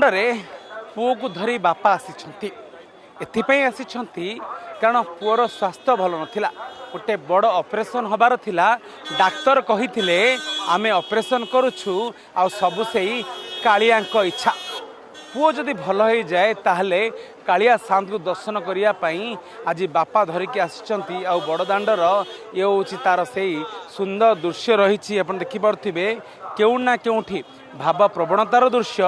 बड़दाण्डे पुओ को धरी बापा आसी कारण पुअर स्वास्थ्य भल नाला गोटे बड़ ऑपरेशन हबार थिला डाक्तर कही आमे ऑपरेशन करुछु आ सबु सेई कालिया इच्छा पुओ जदि भल हो जाए ताहले कालिया सात को दर्शन करने आज बापा धरिकी आसी बड़दाण्डर ये हूँ तार से सुंदर दृश्य रही आप देखिपे क्यों ना क्योंठी भाव प्रवणतार दृश्य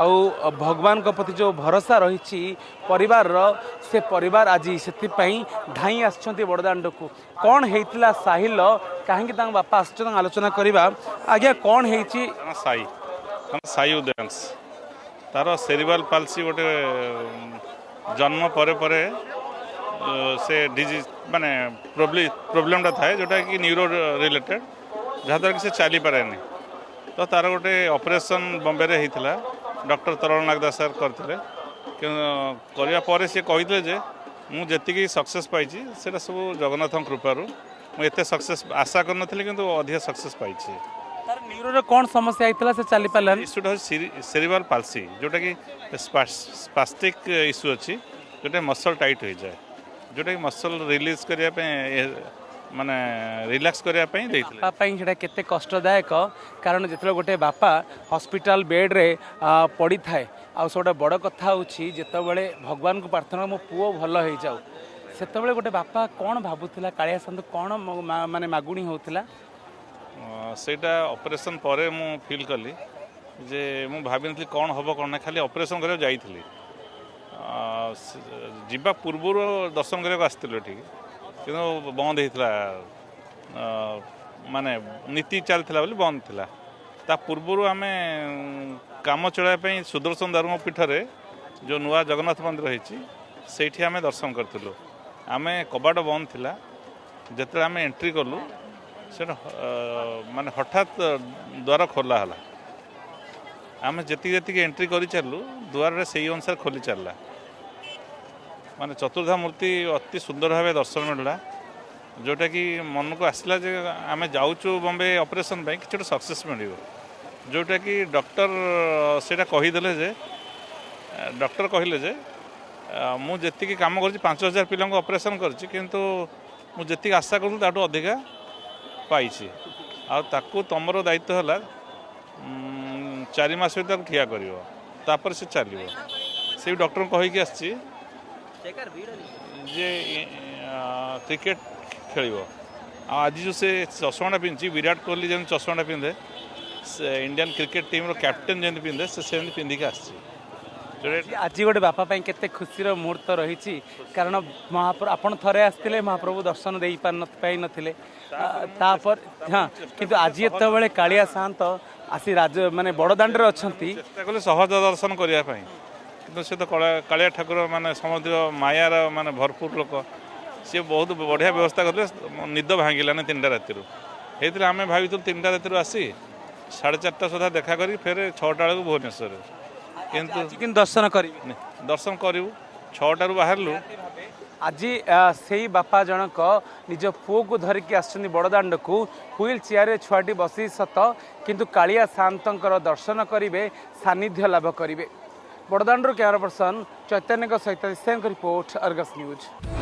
आउ भगवान को प्रति जो भरोसा रही परिवार से परिवार आज से धाई आसछंती बड़दाण्ड को कौन होता साहिल कहीं बापा आस आलोचना करवा आज्ञा कौन होती साई साई उदयंश तार सेरिब्रल पाल्सी गोटे जन्म परे परे से डिजीज माने प्रोब्लेमटा थाए जोटा कि न्यूरो रिलेटेड जहाँद्वारा कि से चली पारे तो तार गोटे ऑपरेशन बॉम्बे रे होता डॉक्टर तरण नागदा सर करते करने सी कहते जे मुझे सक्सेस पाई से सब जगन्नाथ कृपारू मुझे सक्सेस आशा कर किंतु अधिक सक्सेस पाई न्यूरो कौन समस्या होता से चली पारा इश्यूटा सेरिब्रल पाल्सी जोटा कि स्पास्टिक इश्यू अच्छी जोटा मसल टाइट हो जाए जोटा कि मसल रिलीज करने माने रिलैक्स करने केते कष्टदायक कारण जो गोटे बापा हॉस्पिटल बेड रे पड़ी थाए आ गोटे बड़ कथा होते भगवान को प्रार्थना मो पुओ भल हो जाऊ से गोटे बापा कौन भावुला कालिया साधु कौन माने मागुणी होता सेटा ऑपरेशन पर मु फील कली जे मु भाभी कौन हम कौन ना खाली ऑपरेशन कर जाइली जीवा पूर्व दर्शन करने आसती ठीक कि बंद होता माने नीति चलता बोली बंद थिला ता पूर्व आम काम चलाइप सुदर्शन दारुंग पीठ रे जो नुआ जगन्नाथ मंदिर रही आम दर्शन करूँ आम कबाट बंद थिला जिते आम एंट्री कलु से माने हठात द्वार खोला है आम जी एंट्री कर चलू द्वार से अनुसार खोली चलला माने चतुर्धा मूर्ति अति सुंदर भाव दर्शन मिलला जोटा कि मन को आसला जे आम जाऊँ बॉम्बे ऑपरेशन कि गोटे सक्सेस मिल जोटा कि डॉक्टर सेटा कहीदेले जे डॉक्टर कहले जे मुझे काम कर 5000 पिला ऑपरेशन करछि किंतु मुझे आशा करूँ ताठू अधिका पाई आकु तुमर दायित्व है 4 मास भर ठिया कर से चलो से डॉक्टर कहीकि आसी जे क्रिकेट खेल आज जो से चश्माटा पिंधि विराट कोहली जमी चश्माटा पिंधे इंडियन क्रिकेट टीम कैप्टेन जमी पिंधे से पिंधिक आसी आज गोटे बापा केते खुशी मुहूर्त रही कारण महाप्रभु आपन थरे आसते महाप्रभु दर्शन दे पाई नथिले तापर हाँ किंतु आज ये कालिया सात आसी राज माने बड़दाण्ड अच्छी सहज दर्शन करने किंतु से तो कालिया ठाकुर माने समुद्र मायार माने भरपूर लोक सी बहुत बढ़िया व्यवस्था करते निद भांगिलानी 3टा राति होता आम भाई 3टा राति आसी 4:30 सुधा देखा करी फिर 6टा बेलू भुवनेश्वर किंतु दर्शन करूँ 6टारू बाहरलु आज से बापा जनक निज पुओ को धरिकी आसछन्ती बड़दाण्ड को व्हील चेयर छुआटी बसी सत किंतु कालिया शांतर दर्शन करेंगे सानिध्य लाभ करेंगे बड़दाण्ड कैमरा पर्सन चैतन्य सहित रिपोर्ट अर्गस न्यूज।